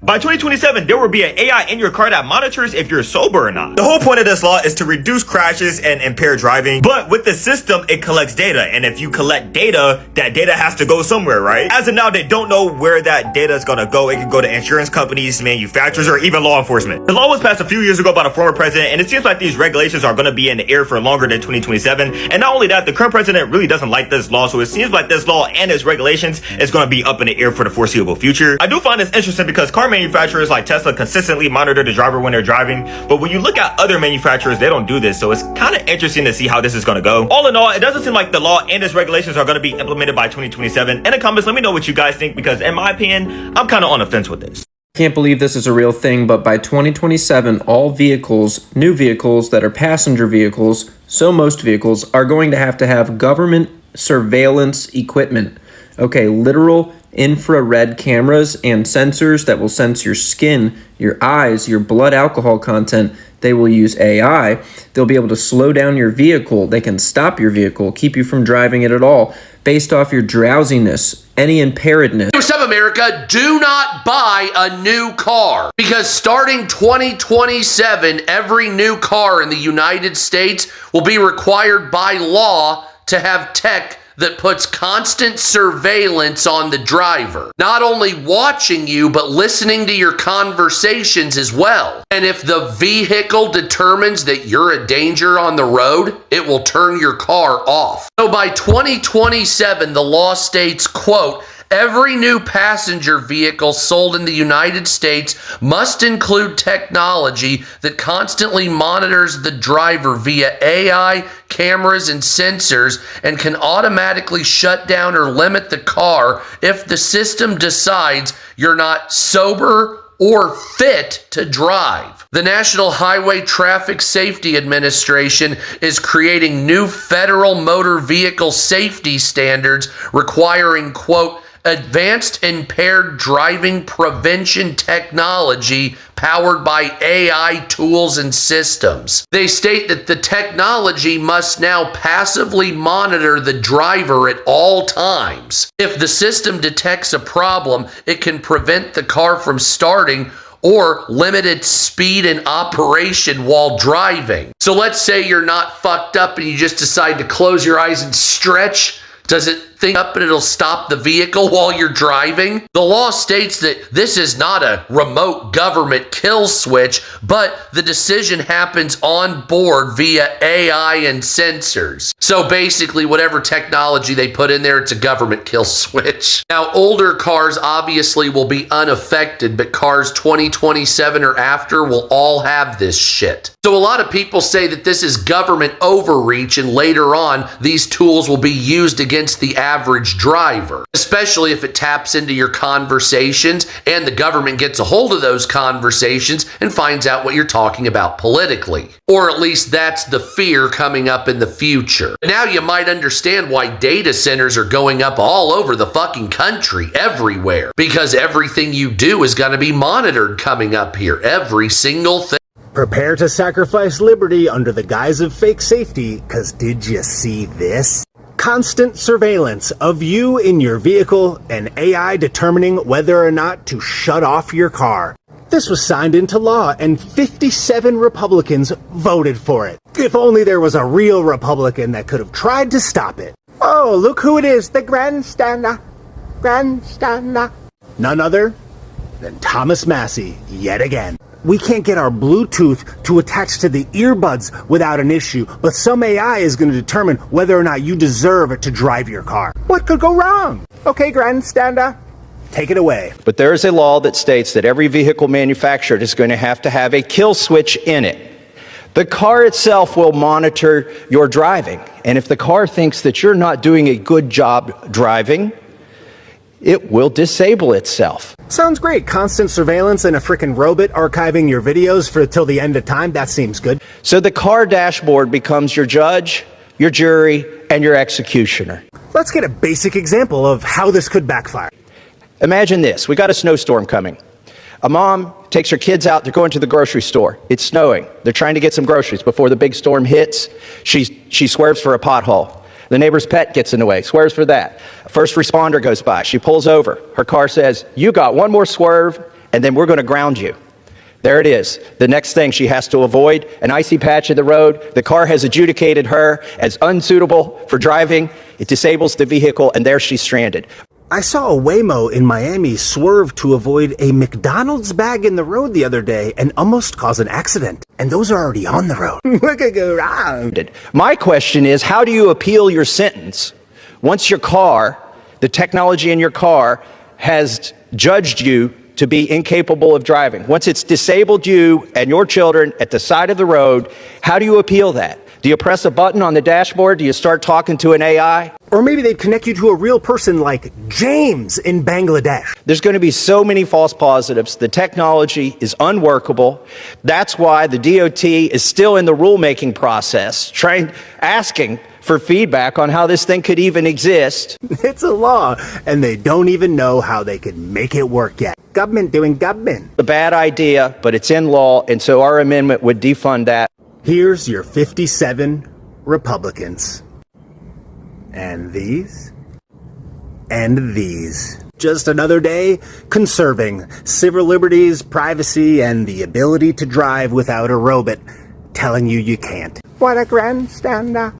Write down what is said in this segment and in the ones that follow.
By 2027, there will be an AI in your car that monitors if you're sober or not. The whole point of this law is to reduce crashes and impaired driving, but with the system, it collects data, and if you collect data, that data has to go somewhere, right? As of now, they don't know where that data is gonna go. It can go to insurance companies, manufacturers, or even law enforcement. The law was passed a few years ago by the former president, and it seems like these regulations are gonna be in the air for longer than 2027. And not only that, the current president really doesn't like this law, so it seems like this law and its regulations is gonna be up in the air for the foreseeable future. I do find this interesting because car manufacturers like Tesla consistently monitor the driver when they're driving, but when you look at other manufacturers, they don't do this, so it's kind of interesting to see how this is gonna go. All in all, it doesn't seem like the law and its regulations are gonna be implemented by 2027. In the comments, let me know what you guys think, because in my opinion, I'm kind of on the fence with this. Can't believe this is a real thing, but by 2027, all vehicles, new vehicles that are passenger vehicles, so most vehicles, are going to have government surveillance equipment. Okay, literal infrared cameras and sensors that will sense your skin, your eyes, your blood alcohol content. They will use AI. They'll be able to slow down your vehicle. They can stop your vehicle, keep you from driving it at all, based off your drowsiness, any impairedness. What's up, America? Do not buy a new car, because starting 2027, every new car in the United States will be required by law to have tech that puts constant surveillance on the driver. Not only watching you, but listening to your conversations as well. And if the vehicle determines that you're a danger on the road, it will turn your car off. So by 2027, the law states, quote, every new passenger vehicle sold in the United States must include technology that constantly monitors the driver via AI, cameras, and sensors, and can automatically shut down or limit the car if the system decides you're not sober or fit to drive. The National Highway Traffic Safety Administration is creating new federal motor vehicle safety standards requiring, quote, advanced impaired driving prevention technology powered by AI tools and systems. They state that the technology must now passively monitor the driver at all times. If the system detects a problem, it can prevent the car from starting or limit its speed and operation while driving. So let's say you're not fucked up and you just decide to close your eyes and stretch. Does it think up and it'll stop the vehicle while you're driving? The law states that this is not a remote government kill switch, but the decision happens on board via AI and sensors. So basically, whatever technology they put in there, it's a government kill switch. Now, older cars obviously will be unaffected, but cars 2027 or after will all have this shit. So a lot of people say that this is government overreach, and later on, these tools will be used against the average driver, especially if it taps into your conversations and the government gets a hold of those conversations and finds out what you're talking about politically. Or at least that's the fear coming up in the future. Now you might understand why data centers are going up all over the fucking country, everywhere, because everything you do is going to be monitored coming up here, every single thing. Prepare to sacrifice liberty under the guise of fake safety, because did you see this? Constant surveillance of you in your vehicle and AI determining whether or not to shut off your car. This was signed into law and 57 Republicans voted for it. If only there was a real Republican that could have tried to stop it. Oh, look who it is, the grandstander. None other than Thomas Massey, yet again. We can't get our Bluetooth to attach to the earbuds without an issue, but some AI is going to determine whether or not you deserve it to drive your car. What could go wrong? Okay, grandstander, take it away. But there is a law that states that every vehicle manufactured is going to have a kill switch in it. The car itself will monitor your driving, and if the car thinks that you're not doing a good job driving, it will disable itself. Sounds great. Constant surveillance and a frickin' robot archiving your videos for till the end of time. That seems good. So the car dashboard becomes your judge, your jury, and your executioner. Let's get a basic example of how this could backfire. Imagine this. We got a snowstorm coming. A mom takes her kids out. They're going to the grocery store. It's snowing. They're trying to get some groceries before the big storm hits. She swerves for a pothole. The neighbor's pet gets in the way, swerves for that. A first responder goes by. She pulls over. Her car says, "You got one more swerve, and then we're going to ground you. There it is. The next thing she has to avoid, an icy patch in the road. The car has adjudicated her as unsuitable for driving. It disables the vehicle, and there she's stranded. I saw a Waymo in Miami swerve to avoid a McDonald's bag in the road the other day and almost cause an accident. And those are already on the road. What could go wrong? My question is, how do you appeal your sentence once your car, the technology in your car, has judged you to be incapable of driving? Once it's disabled you and your children at the side of the road, how do you appeal that? Do you press a button on the dashboard? Do you start talking to an AI? Or maybe they'd connect you to a real person like James in Bangladesh. There's going to be so many false positives. The technology is unworkable. That's why the DOT is still in the rulemaking process, asking for feedback on how this thing could even exist. It's a law, and they don't even know how they can make it work yet. Government doing government. A bad idea, but it's in law, and so our amendment would defund that. Here's your 57 Republicans. And these. And these. Just another day conserving civil liberties, privacy, and the ability to drive without a robot telling you can't. What a grandstander.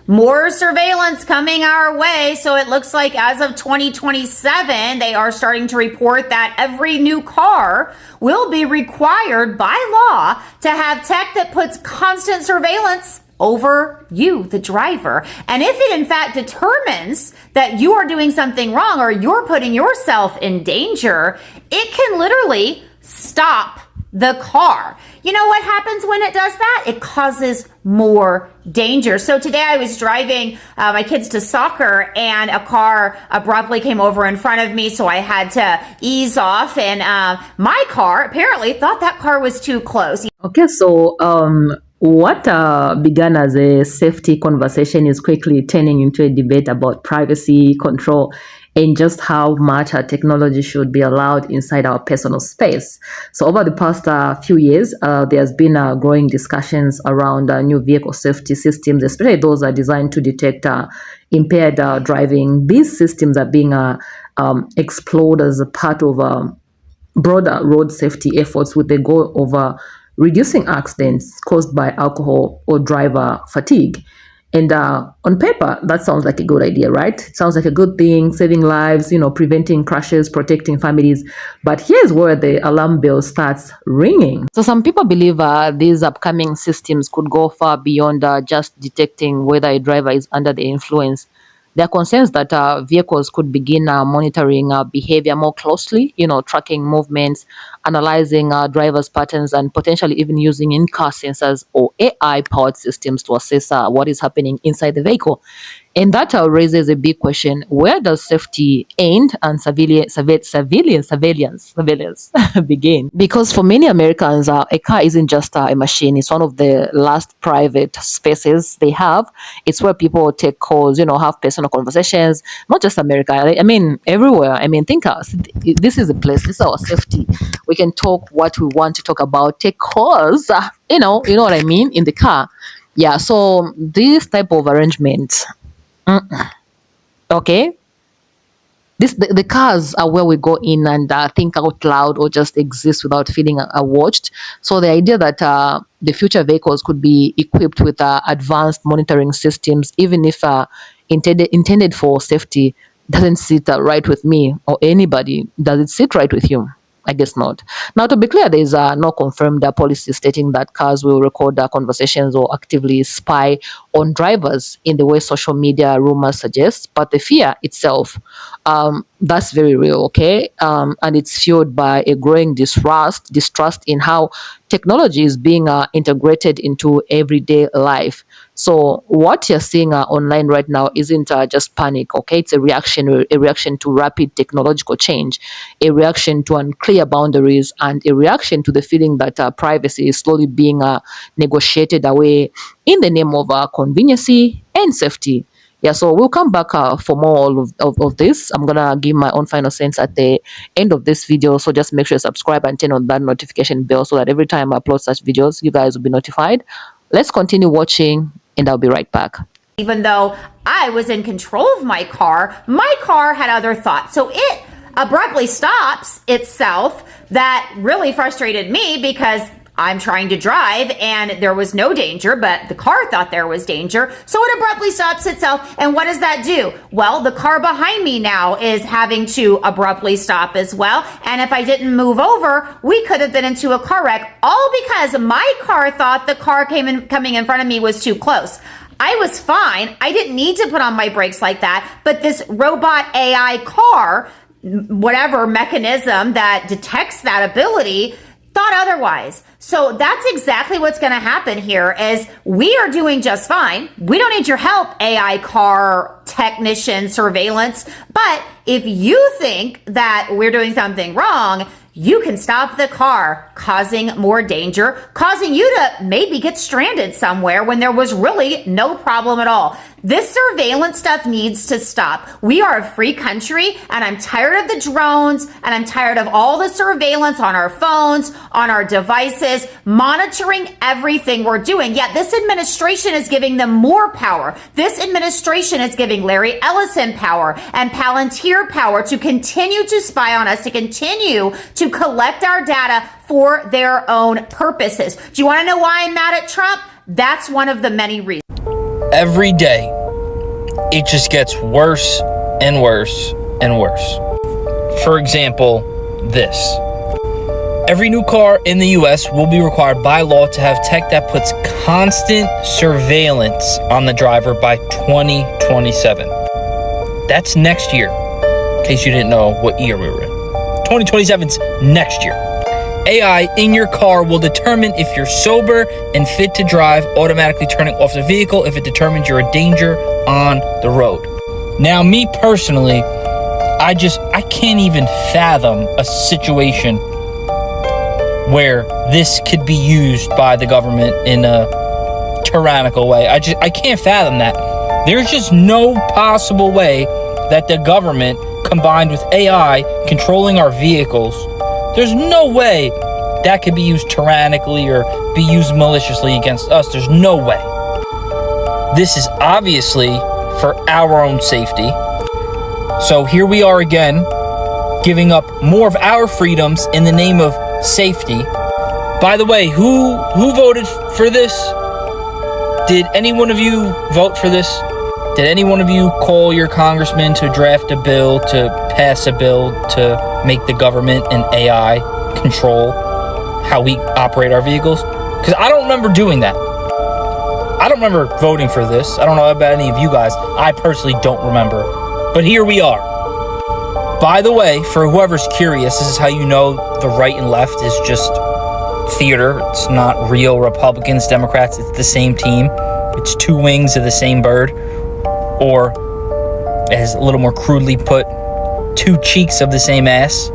More surveillance coming our way. So it looks like as of 2027, they are starting to report that every new car will be required by law to have tech that puts constant surveillance over you, the driver. And if it in fact determines that you are doing something wrong or you're putting yourself in danger, it can literally stop the car. You know what happens when it does that? It causes more danger. So today I was driving my kids to soccer and a car abruptly came over in front of me, so I had to ease off, and my car apparently thought that car was too close. Okay, so what began as a safety conversation is quickly turning into a debate about privacy, control, and just how much our technology should be allowed inside our personal space. So over the past few years, there's been growing discussions around new vehicle safety systems, especially those are designed to detect impaired driving. These systems are being explored as a part of broader road safety efforts with the goal of reducing accidents caused by alcohol or driver fatigue. And on paper, that sounds like a good idea, right? It sounds like a good thing, saving lives, preventing crashes, protecting families. But here's where the alarm bell starts ringing. So some people believe these upcoming systems could go far beyond just detecting whether a driver is under the influence. There are concerns that vehicles could begin monitoring behavior more closely, tracking movements, analyzing drivers' patterns, and potentially even using in-car sensors or AI-powered systems to assess what is happening inside the vehicle. And that raises a big question: where does safety end and surveillance begin? Because for many Americans, a car isn't just a machine. It's one of the last private spaces they have. It's where people take calls, have personal conversations. Not just America. I mean, everywhere. I mean, this is a place. This is our safety. We can talk what we want to talk about. Take calls. You know what I mean, in the car. Yeah. So this type of arrangement. Okay, the cars are where we go in and think out loud or just exist without feeling watched. So the idea that the future vehicles could be equipped with advanced monitoring systems, even if intended for safety, doesn't sit right with me or anybody. Does it sit right with you? I guess not. Now, to be clear, there is no confirmed policy stating that cars will record conversations or actively spy on drivers in the way social media rumors suggest. But the fear itself, that's very real, okay? And it's fueled by a growing distrust in how technology is being integrated into everyday life. So what you're seeing online right now isn't just panic, okay? It's a reaction to rapid technological change, a reaction to unclear boundaries, and a reaction to the feeling that privacy is slowly being negotiated away in the name of conveniency and safety. Yeah, so we'll come back for more of this. I'm going to give my own final sense at the end of this video. So just make sure you subscribe and turn on that notification bell so that every time I upload such videos, you guys will be notified. Let's continue watching, and I'll be right back. Even though I was in control of my car had other thoughts. So it abruptly stops itself, that really frustrated me because I'm trying to drive and there was no danger, but the car thought there was danger. So it abruptly stops itself. And what does that do? Well, the car behind me now is having to abruptly stop as well. And if I didn't move over, we could have been into a car wreck, all because my car thought the car coming in front of me was too close. I was fine. I didn't need to put on my brakes like that. But this robot AI car, whatever mechanism that detects that ability, thought otherwise. So that's exactly what's going to happen here is we are doing just fine. We don't need your help, AI car technician surveillance. But if you think that we're doing something wrong, you can stop the car, causing more danger, causing you to maybe get stranded somewhere when there was really no problem at all. This surveillance stuff needs to stop. We are a free country, and I'm tired of the drones, and I'm tired of all the surveillance on our phones, on our devices, monitoring everything we're doing. Yet this administration is giving them more power. This administration is giving Larry Ellison power and Palantir power to continue to spy on us, to continue to collect our data for their own purposes. Do you want to know why I'm mad at Trump? That's one of the many reasons. Every day, it just gets worse and worse and worse. For example, this. Every new car in the US will be required by law to have tech that puts constant surveillance on the driver by 2027. That's next year, in case you didn't know what year we were in. 2027's next year. AI in your car will determine if you're sober and fit to drive, automatically turning off the vehicle if it determines you're a danger on the road. Now, me personally, I can't even fathom a situation where this could be used by the government in a tyrannical way. I can't fathom that. There's just no possible way that the government, combined with AI controlling our vehicles, there's no way that could be used tyrannically or be used maliciously against us. There's no way. This is obviously for our own safety. So here we are again, giving up more of our freedoms in the name of safety. By the way, who voted for this? Did any one of you vote for this? Did any one of you call your congressman to draft a bill, to pass a bill to make the government and AI control how we operate our vehicles? Because I don't remember doing that. I don't remember voting for this. I don't know about any of you guys. I personally don't remember. But here we are. By the way, for whoever's curious, this is how you know the right and left is just theater. It's not real Republicans, Democrats. It's the same team. It's two wings of the same bird. Or, as a little more crudely put, two cheeks of the same ass.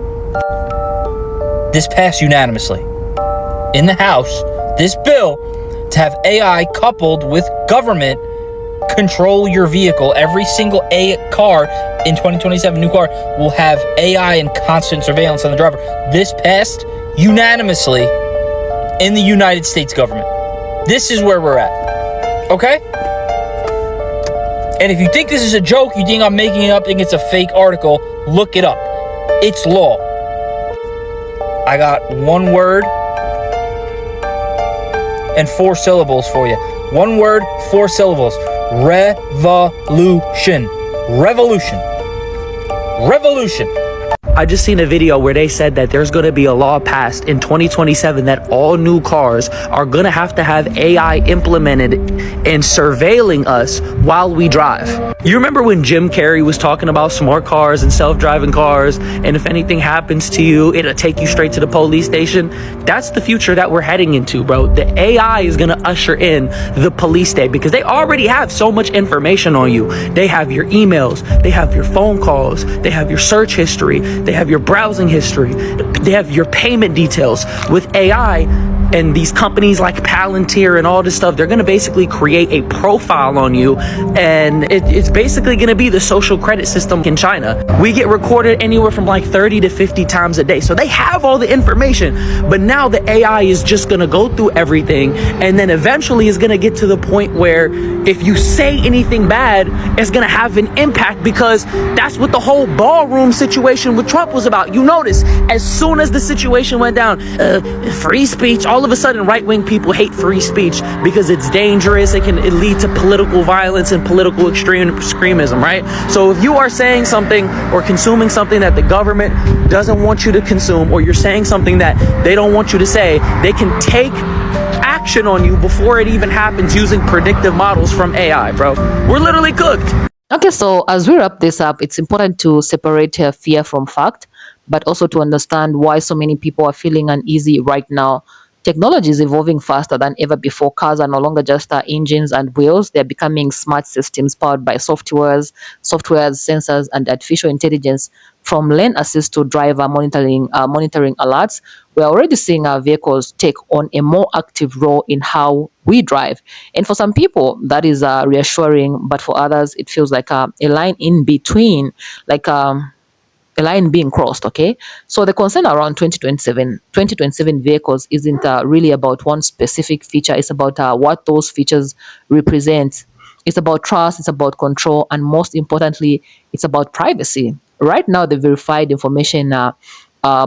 This passed unanimously. In the House, this bill to have AI coupled with government control your vehicle. Every single car in 2027, new car, will have AI and constant surveillance on the driver. This passed unanimously in the United States government. This is where we're at. Okay? And if you think this is a joke, you think I'm making it up, think it's a fake article, look it up. It's law. I got one word and 4 syllables for you. One word, 4 syllables. Revolution. Revolution. Revolution. I just seen a video where they said that there's going to be a law passed in 2027 that all new cars are going to have AI implemented in surveilling us while we drive. You remember when Jim Carrey was talking about smart cars and self-driving cars, and if anything happens to you, it'll take you straight to the police station? That's the future that we're heading into, bro. The AI is going to usher in the police state because they already have so much information on you. They have your emails, they have your phone calls, they have your search history, they have your browsing history, they have your payment details. With AI, and these companies like Palantir and all this stuff, they're going to basically create a profile on you, and it's basically going to be the social credit system in China. We get recorded anywhere from like 30 to 50 times a day, so they have all the information. But now the AI is just going to go through everything, and then eventually is going to get to the point where if you say anything bad, it's going to have an impact, because that's what the whole ballroom situation with Trump was about. You notice, as soon as the situation went down, free speech, all of a sudden right-wing people hate free speech because it's dangerous. It lead to political violence and political extremism, right? So if you are saying something or consuming something that the government doesn't want you to consume, or you're saying something that they don't want you to say, they can take action on you before it even happens using predictive models from AI, bro. We're literally cooked. Okay, so as we wrap this up, it's important to separate fear from fact, but also to understand why so many people are feeling uneasy right now. Technology is evolving faster than ever before. Cars are no longer just engines and wheels. They're becoming smart systems powered by softwares, sensors, and artificial intelligence. From lane assist to driver monitoring alerts, we're already seeing our vehicles take on a more active role in how we drive. And for some people, that is reassuring, but for others, it feels like a line in between, like a line being crossed. Okay, so the concern around 2027 vehicles isn't really about one specific feature. It's about what those features represent. It's about trust, it's about control, and most importantly, it's about privacy. Right now, the verified information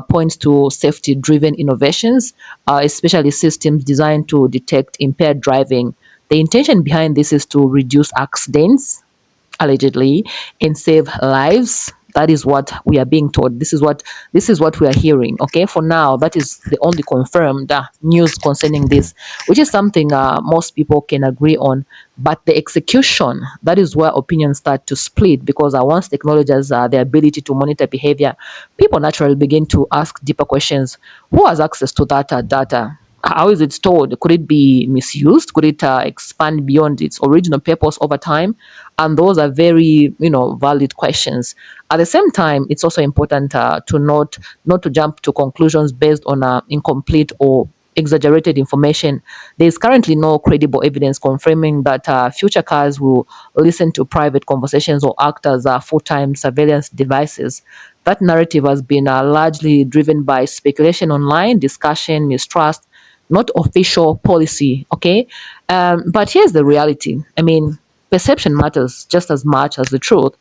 points to safety driven innovations, especially systems designed to detect impaired driving. The intention behind this is to reduce accidents, allegedly, and save lives. That is what we are being told. This is what we are hearing. Okay, for now, that is the only confirmed news concerning this, which is something most people can agree on. But the execution, that is where opinions start to split, because once technology has the ability to monitor behavior, people naturally begin to ask deeper questions. Who has access to that data? How is it stored? Could it be misused? Could it expand beyond its original purpose over time? And those are very, valid questions. At the same time, it's also important to not to jump to conclusions based on incomplete or exaggerated information. There is currently no credible evidence confirming that future cars will listen to private conversations or act as full-time surveillance devices. That narrative has been largely driven by speculation online, discussion, mistrust, not official policy. Okay, but here's the reality. I mean, perception matters just as much as the truth.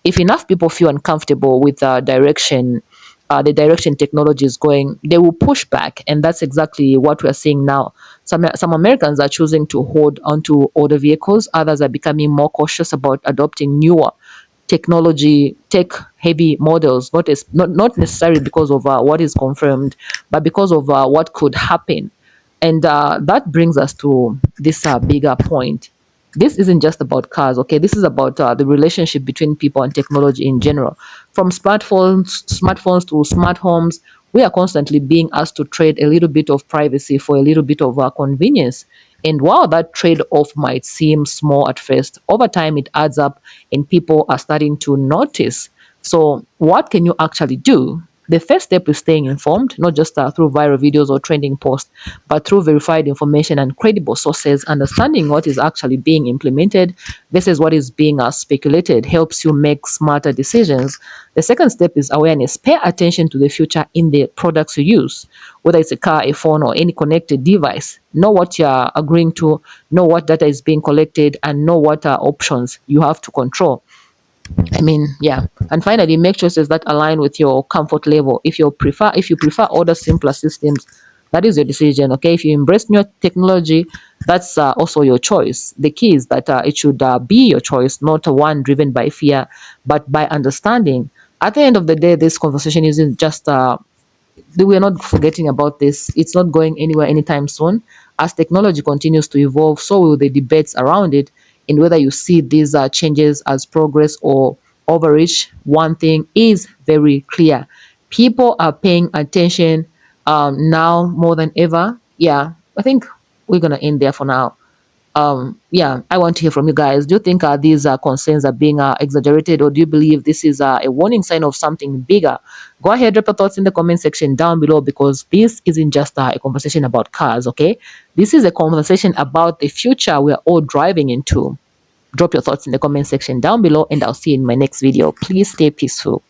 If enough people feel uncomfortable with the direction technology is going, they will push back, and that's exactly what we're seeing now. Some Americans are choosing to hold onto older vehicles. Others are becoming more cautious about adopting newer technology, tech-heavy models. Not necessarily because of what is confirmed, but because of what could happen. And that brings us to this bigger point. This isn't just about cars, okay? This is about the relationship between people and technology in general. From smartphones to smart homes, we are constantly being asked to trade a little bit of privacy for a little bit of convenience. And while that trade off might seem small at first, over time it adds up and people are starting to notice. So, what can you actually do? The first step is staying informed, not just through viral videos or trending posts, but through verified information and credible sources. Understanding what is actually being implemented versus what is being speculated helps you make smarter decisions. The second step is awareness. Pay attention to the future in the products you use, whether it's a car, a phone, or any connected device. Know what you're agreeing to, know what data is being collected, and know what options you have to control. I mean, yeah. And finally, make choices that align with your comfort level. If you prefer older, simpler systems, that is your decision. Okay. If you embrace new technology, that's also your choice. The key is that it should be your choice, not one driven by fear, but by understanding. At the end of the day, this conversation isn't just we're not forgetting about this. It's not going anywhere anytime soon. As technology continues to evolve, so will the debates around it. And whether you see these changes as progress or overreach, one thing is very clear. People are paying attention now more than ever. Yeah, I think we're going to end there for now. Yeah, I want to hear from you guys. Do you think these concerns are being exaggerated, or do you believe this is a warning sign of something bigger? Go ahead, drop your thoughts in the comment section down below, because this isn't just a conversation about cars, okay? This is a conversation about the future we're all driving into. Drop your thoughts in the comment section down below, and I'll see you in my next video. Please stay peaceful.